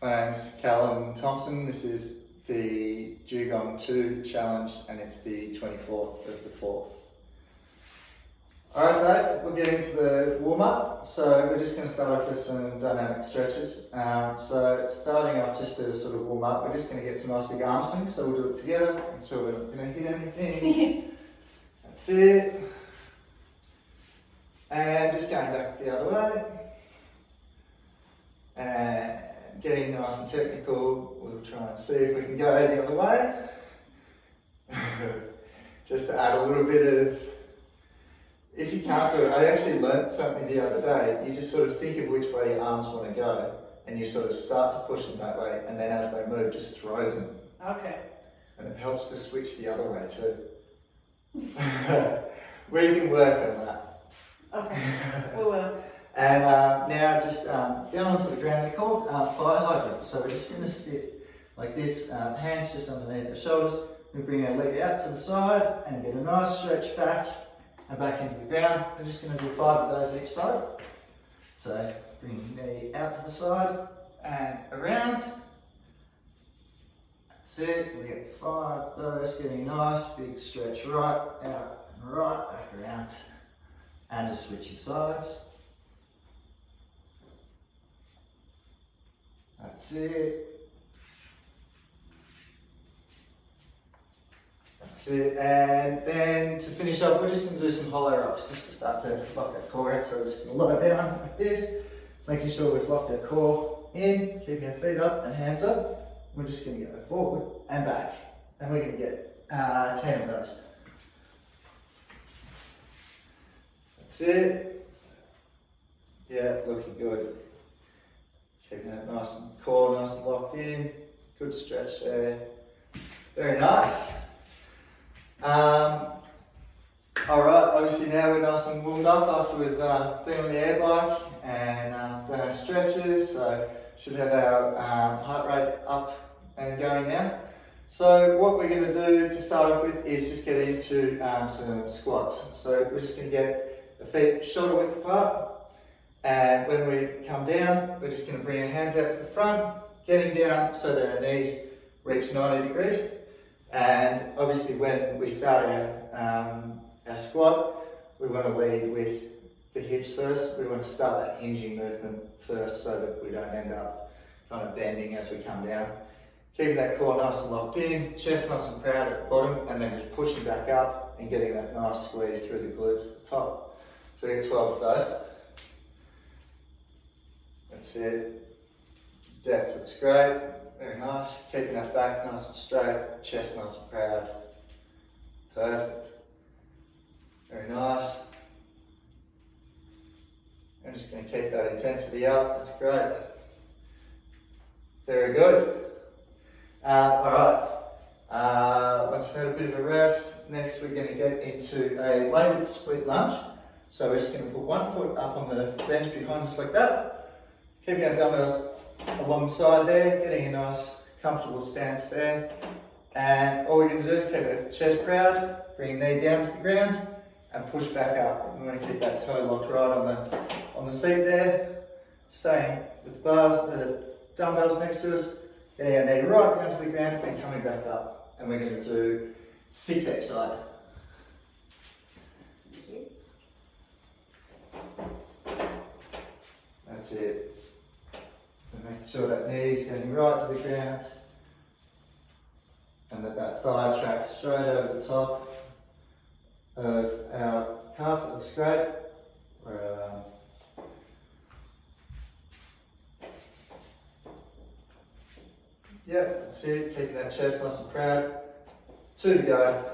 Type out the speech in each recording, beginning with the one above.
My name's Callum Thompson. This is the Dugong 2 challenge and it's the 24th of the 4th. Alright, so we'll get into the warm-up. So we're just going to start off with some dynamic stretches. So starting off just to sort of warm up, we're just going to get some nice big arm swings. So we'll do it together, so we're not going to hit anything. That's it. And just going back the other way. And getting nice and technical, we'll try and see if we can go the other way. Just to add a little bit of, if you can't do it, I actually learnt something the other day. You just sort of think of which way your arms want to go, and you sort of start to push them that way, and then as they move, just throw them. Okay. And it helps to switch the other way too. We can work on that. Okay, we will. And now just down onto the ground, they're called fire hydrants. So we're just going to sit like this, hands just underneath our shoulders. We bring our leg out to the side and get a nice stretch back and back into the ground. We're just going to do 5 of those each side. So bring the knee out to the side and around. That's it, we get 5 of those, getting a nice big stretch right out and right back around. And just switching sides. That's it. That's it. And then to finish off, we're just going to do some hollow rocks just to start to lock that core out. So we're just going to lie down like this, making sure we've locked our core in, keeping our feet up and hands up. We're just going to go forward and back. And we're going to get 10 of those. That's it. Yeah, looking good. Keeping that nice and core nice and locked in. Good stretch there. Very nice. Alright, obviously now we're nice and warmed up after we've been on the air bike and done our stretches. So should have our heart rate up and going now. So what we're going to do to start off with is just get into some squats. So we're just going to get the feet shoulder width apart. And when we come down, we're just going to bring our hands out to the front, getting down so that our knees reach 90 degrees. And obviously when we start our squat, we want to lead with the hips first. We want to start that hinging movement first so that we don't end up kind of bending as we come down. Keeping that core nice and locked in, chest nice and proud at the bottom, and then just pushing back up and getting that nice squeeze through the glutes at the top. So we get 12 of those. That's it. Depth looks great. Very nice. Keeping that back nice and straight. Chest nice and proud. Perfect. Very nice. I'm just going to keep that intensity up. That's great. Very good. Alright. Once we've had a bit of a rest, next we're going to get into a weighted split lunge. So we're just going to put one foot up on the bench behind us like that. Keeping our dumbbells alongside there, getting a nice comfortable stance there. And all we're going to do is keep our chest proud, bring the knee down to the ground and push back up. We want to keep that toe locked right on the seat there. Staying with the bars, the dumbbells next to us, getting our knee right down to the ground and coming back up. And we're going to do 6 each side. That's it. And making sure that knee's getting right to the ground and that thigh tracks straight over the top of our calf. That looks great. Yeah, that's it. Keeping that chest nice and proud. 2 to go.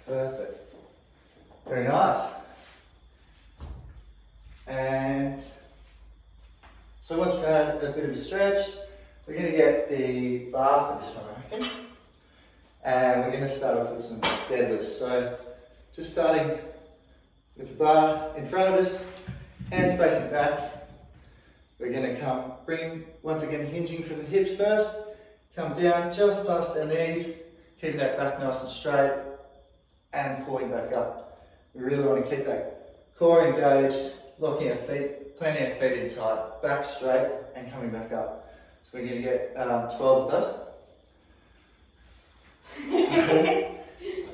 Perfect. Very nice. And so once we've had a bit of a stretch, we're going to get the bar for this one, I reckon. And we're going to start off with some deadlifts. So just starting with the bar in front of us, hands facing back. We're going to bring, once again, hinging from the hips first, come down just past our knees, keeping that back nice and straight, and pulling back up. We really want to keep that core engaged, locking our feet, planting our feet in tight, back straight and coming back up. So we're going to get 12 of those.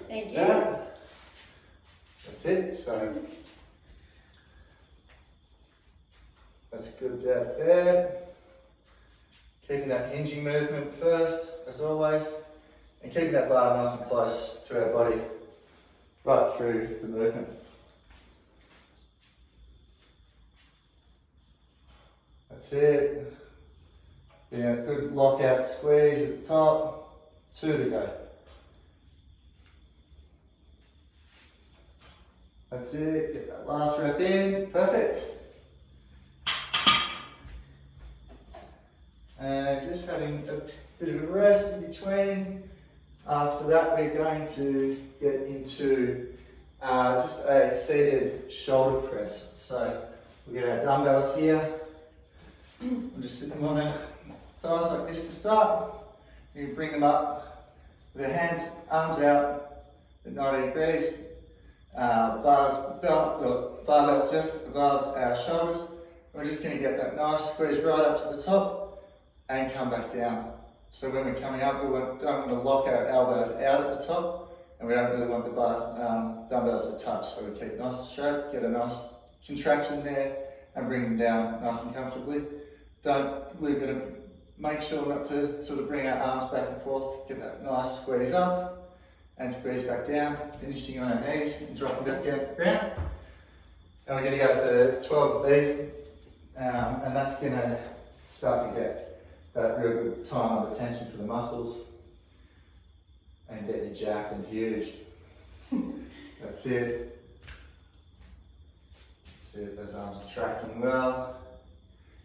Thank you. Yeah. That's it. So that's good depth there. Keeping that hinging movement first, as always, and keeping that bar nice and close to our body right through the movement. That's it. Yeah, good lockout squeeze at the top. 2 to go. That's it. Get that last rep in. Perfect. And just having a bit of a rest in between. After that, we're going to get into just a seated shoulder press. So we get our dumbbells here. We'll just sit them on our thighs like this to start. You bring them up with our hands, arms out at 90 degrees. Barbells just above our shoulders. We're just going to get that nice squeeze right up to the top and come back down. So when we're coming up, we don't want to lock our elbows out at the top, and we don't really want the dumbbells to touch. So we keep nice and straight, get a nice contraction there, and bring them down nice and comfortably. We're going to make sure not to sort of bring our arms back and forth, get that nice squeeze up and squeeze back down, finishing on our knees and dropping back down to the ground. And we're going to go for 12 of these, and that's going to start to get that real good time under tension for the muscles and get you jacked and huge. That's it. That's it, those arms are tracking well.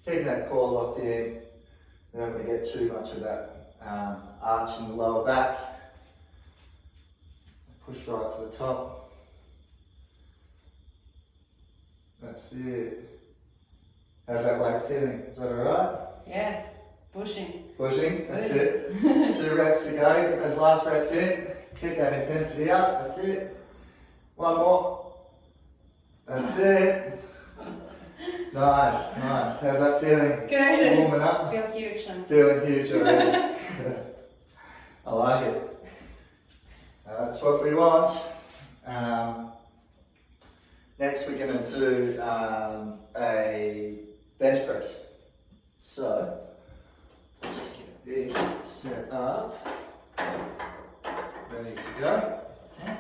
Keeping that core locked in. We don't want to get too much of that arch in the lower back. Push right to the top. That's it. How's that weight feeling? Is that alright? Yeah, pushing. Pushing, that's it. 2 reps to go, get those last reps in. Keep that intensity up, that's it. 1 more. That's it. Nice, nice. How's that feeling? Good. Warming up? I feel huge. Feeling huge already. I like it. That's what we want. Next we're going to do a bench press. So, just get this set up, ready to go. Okay.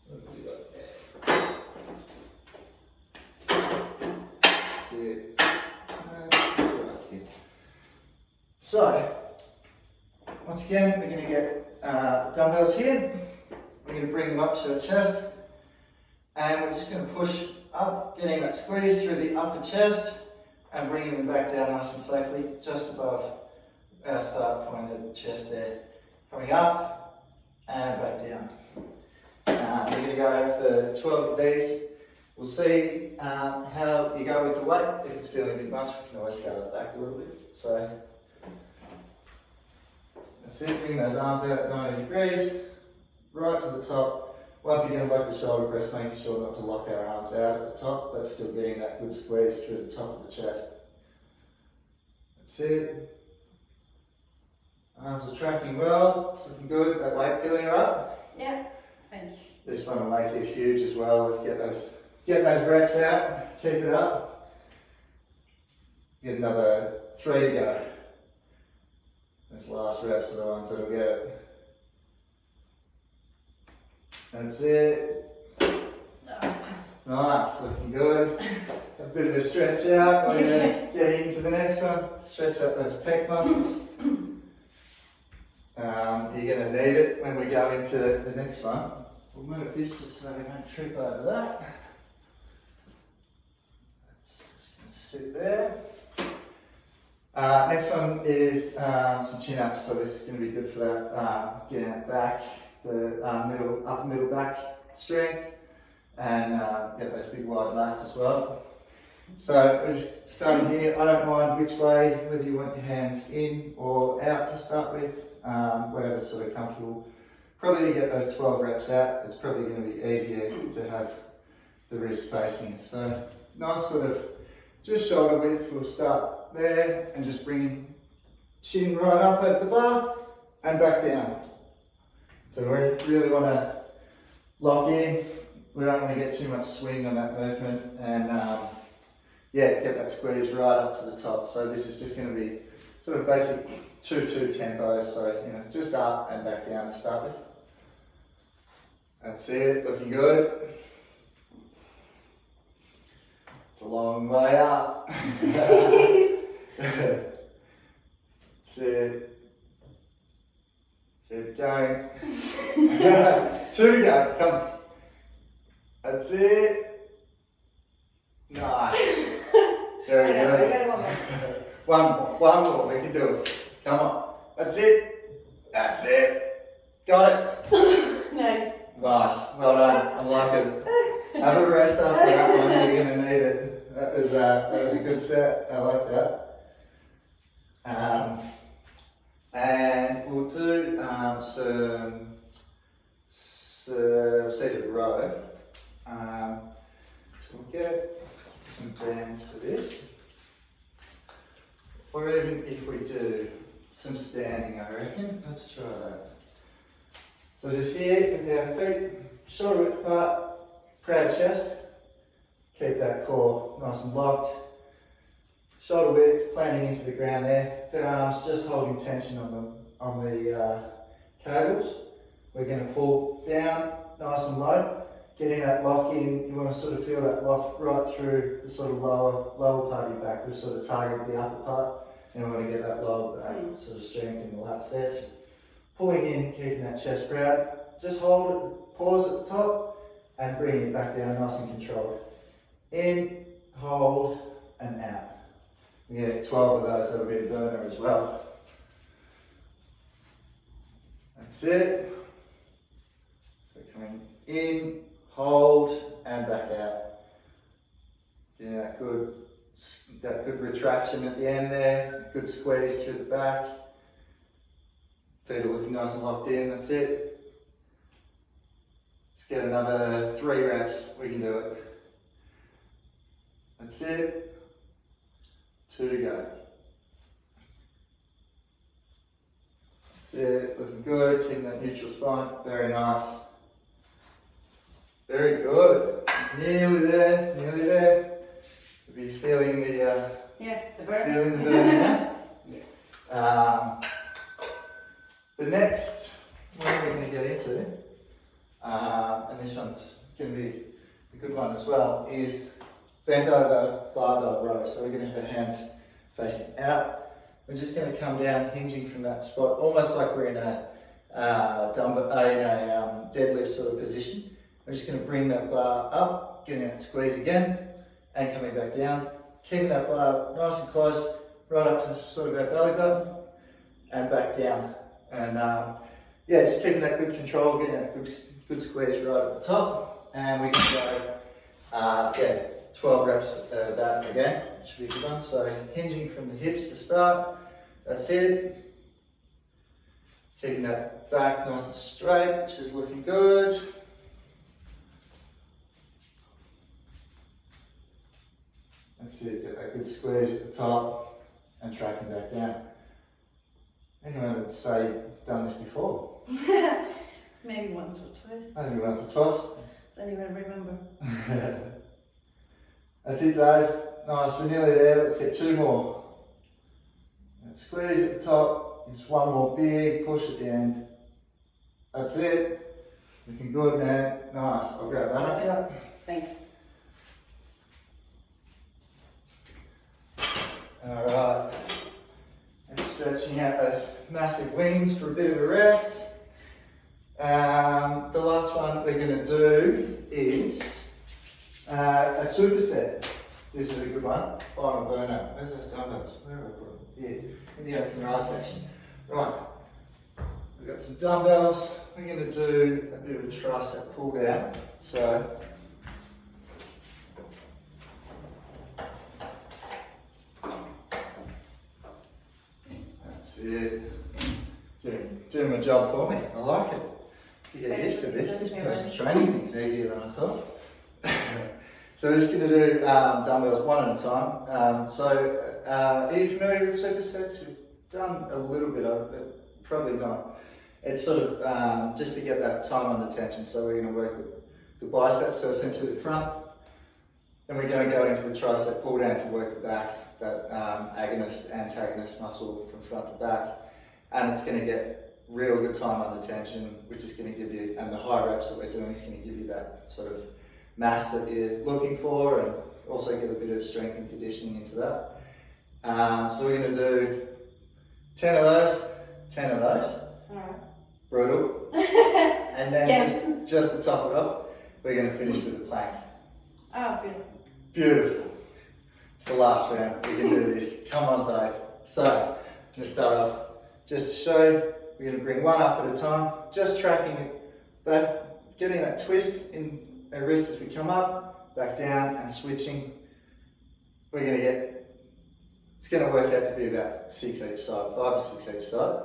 What have we got there? That's it. So, once again, we're going to get dumbbells here. We're going to bring them up to our chest, and we're just going to push up, getting that squeeze through the upper chest and bringing them back down nice and safely, just above our start point at the chest there. Coming up and back down. We're going to go for 12 of these. We'll see how you go with the weight. If it's feeling a bit much, we can always scale it back a little bit. So that's it, bring those arms out at 90 degrees, right to the top. Once again, like the shoulder press, making sure not to lock our arms out at the top, but still getting that good squeeze through the top of the chest. That's it. Arms are tracking well, it's looking good. That weight feeling alright? Yeah, thank you. This one will make you huge as well. Let's get those reps out, keep it up. Get another 3 to go. Those last reps are the ones that'll get it. That's it. Nice, looking good. A bit of a stretch out while you're getting into the next one. Stretch out those pec muscles. You're going to need it when we go into the next one. We'll move this just so we don't trip over that. That's just going to sit there. Next one is some chin-ups, so this is going to be good for that, getting that back, the upper middle back strength, and get those big wide lats as well. So we're just starting here. I don't mind which way, whether you want your hands in or out to start with, whatever's sort of comfortable. Probably to get those 12 reps out, it's probably going to be easier to have the wrist spacing. So nice sort of just shoulder width. We'll start there and just bring chin right up over the bar and back down. So we really want to lock in. We don't want to get too much swing on that movement, and yeah, get that squeeze right up to the top. So this is just going to be sort of basic 2-2 tempos. So just up and back down to start with. That's it. Looking good. It's a long way up. That's it. Keep going. 2 to go. Come. That's it. Nice. Very good. One more. We can do it. Come on. That's it. That's it. Got it. Nice. Nice. Well done. I like it. Have a rest after that one. You're going to need it. That was a good set. I like that. And we'll do some seated row. So we'll get some bands for this. Or even if we do some standing, I reckon. Let's try that. So just here with our feet, shoulder width apart, proud chest. Keep that core nice and locked. Shoulder width, planting into the ground there. The arms just holding tension on the cables. We're going to pull down nice and low. Getting that lock in, you want to sort of feel that lock right through the sort of lower part of your back. We've sort of targeted the upper part, and we want to get that lower back, sort of strengthen the lat sets. Pulling in, keeping that chest proud. Just hold it, pause at the top, and bring it back down nice and controlled. In, hold, and out. We get 12 of those, that'll be a burner as well. That's it. So coming in, hold, and back out. Yeah, that good retraction at the end there, good squeeze through the back. Feet are looking nice and locked in, that's it. Let's get another 3 reps, we can do it. That's it. 2 to go. That's it, looking good, keeping that neutral spine, very nice. Very good. Nearly there, nearly there. You'll be feeling the burn. feeling the burn now. Yes. The next one we're going to get into, and this one's going to be a good one as well, is bent over barbell row. So we're going to have our hands facing out. We're just going to come down, hinging from that spot, almost like we're in a deadlift sort of position. We're just going to bring that bar up, getting that squeeze again, and coming back down, keeping that bar nice and close, right up to sort of our belly button, and back down. And yeah, just keeping that good control, getting that good squeeze right at the top, and we can go 12 reps of that again, which should be a good one. So hinging from the hips to start, that's it. Keeping that back nice and straight, which is looking good. That's it, get that good squeeze at the top and tracking back down. Anyone would say you've done this before? Maybe once or twice. Maybe once or twice. Don't even remember. That's it, Dave. Nice, we're nearly there. Let's get 2 more. And squeeze at the top. Just one more big push at the end. That's it. Looking good, man. Nice. I'll grab that up. Thanks. Alright. And stretching out those massive wings for a bit of a rest. The last one we're going to do is a superset. This is a good one. Final burnout. Where's those dumbbells? Where have I put them? Here, in the open rise section. Right. We've got some dumbbells. We're going to do a bit of a tricep pull down. So, that's it. Doing my job for me. I like it. You get used to this. This personal training thing's easier than I thought. So we're just going to do dumbbells one at a time. Are you familiar with supersets? We've done a little bit of it, but probably not. It's sort of just to get that time under tension. So we're going to work the biceps, so essentially the front. Then we're going to go into the tricep pull down to work the back, that agonist-antagonist muscle from front to back. And it's going to get real good time under tension, which is going to give you, and the high reps that we're doing is going to give you that sort of mass that you're looking for, and also get a bit of strength and conditioning into that. So we're going to do 10 of those, 10 of those. Alright. Brutal. And then Yes. just to top it off, we're going to finish with a plank. Oh, beautiful. Beautiful. It's the last round. We can do this. Come on, Dave. So, to start off, just to show you, we're going to bring one up at a time, just tracking that, getting that twist in our wrist as we come up, back down, and switching. We're going to get, it's going to work out to be about 6 each side, 5 or 6 each side.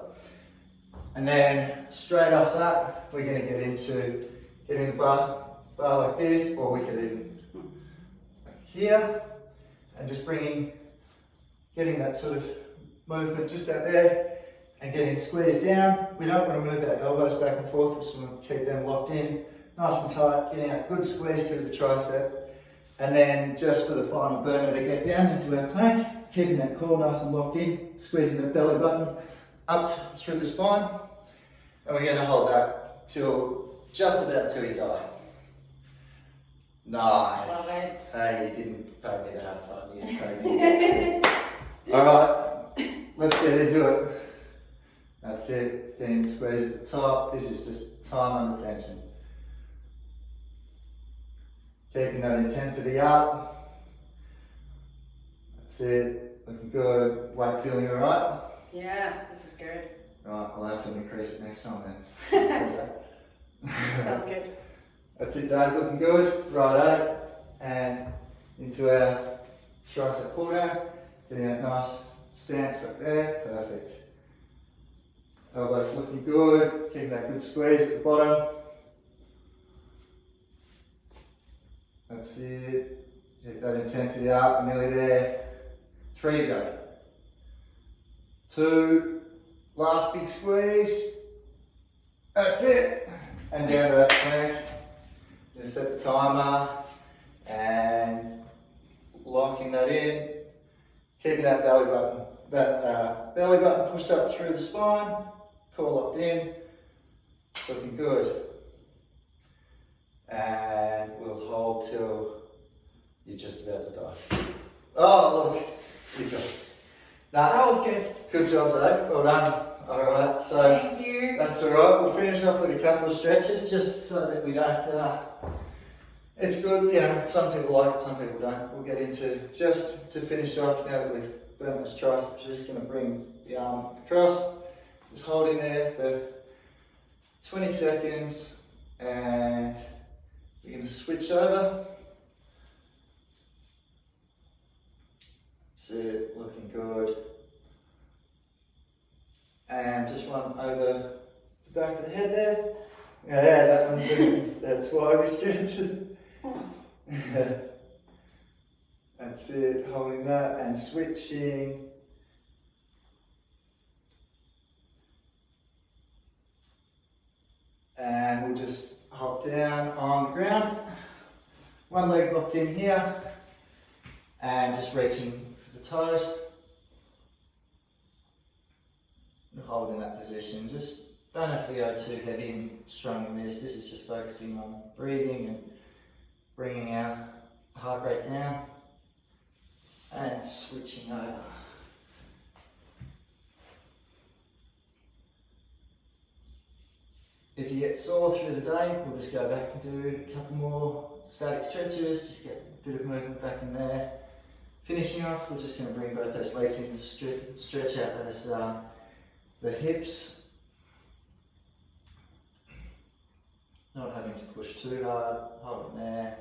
And then straight off that, we're going to get into getting the bar like this, or we could even like here, and just getting that sort of movement just out there, and getting squeezed down. We don't want to move our elbows back and forth, we just want to keep them locked in, nice and tight, getting a good squeeze through the tricep. And then just for the final burner to get down into our plank, keeping that core nice and locked in, squeezing the belly button up through the spine. And we're going to hold that till just about till you die. Nice. Love it. Hey, you didn't pay me to have fun, you paid me. Alright, let's get into it. That's it, getting squeezed at the top. This is just time under tension. Keeping that intensity up. That's it, looking good. Weight feeling alright? Yeah, this is good. Right, I'll have to increase it next time then. Sounds good. That's it, Dave, looking good. Righto, and into our tricep pull down. Getting that nice stance back there, perfect. Elbows looking good, keeping that good squeeze at the bottom. That's it. Keep that intensity up, we're nearly there. 3 to go. 2, last big squeeze. That's it. And down to that plank. Just set the timer and locking that in. Keeping that belly button pushed up through the spine. Core locked in. It's looking good. And we'll hold till you're just about to die. Oh, look. Good job. That was good. Good job, Dave. Well done. Alright, so Thank you. that's alright. We'll finish off with a couple of stretches just so that we don't. It's good, you know, some people like it, some people don't. We'll get into, just to finish off, now that we've burnt this tricep, just going to bring the arm across. Just holding there for 20 seconds and we're going to switch over. That's it, looking good. And just one over the back of the head there. Yeah, that one's it. That's why we stretch it. That's it, holding that and switching. And we'll just hop down on the ground. One leg locked in here. And just reaching for the toes. And holding that position. Just don't have to go too heavy and strong in this. This is just focusing on breathing and bringing our heart rate down. And switching over. If you get sore through the day, we'll just go back and do a couple more static stretches, just get a bit of movement back in there. Finishing off, we're just going to bring both those legs in, stretch out those, the hips. Not having to push too hard, hold it there.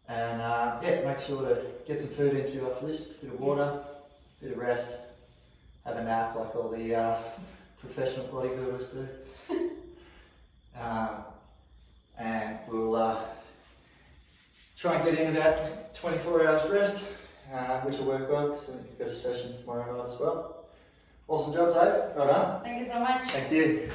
And yeah, make sure to get some food into you after this, a bit of water, a bit of rest, have a nap like all the professional bodybuilders do. And we'll try and get in about 24 hours rest, which will work well because you've got a session tomorrow night as well. Awesome job, Dave. Well done. Thank you so much. Thank you.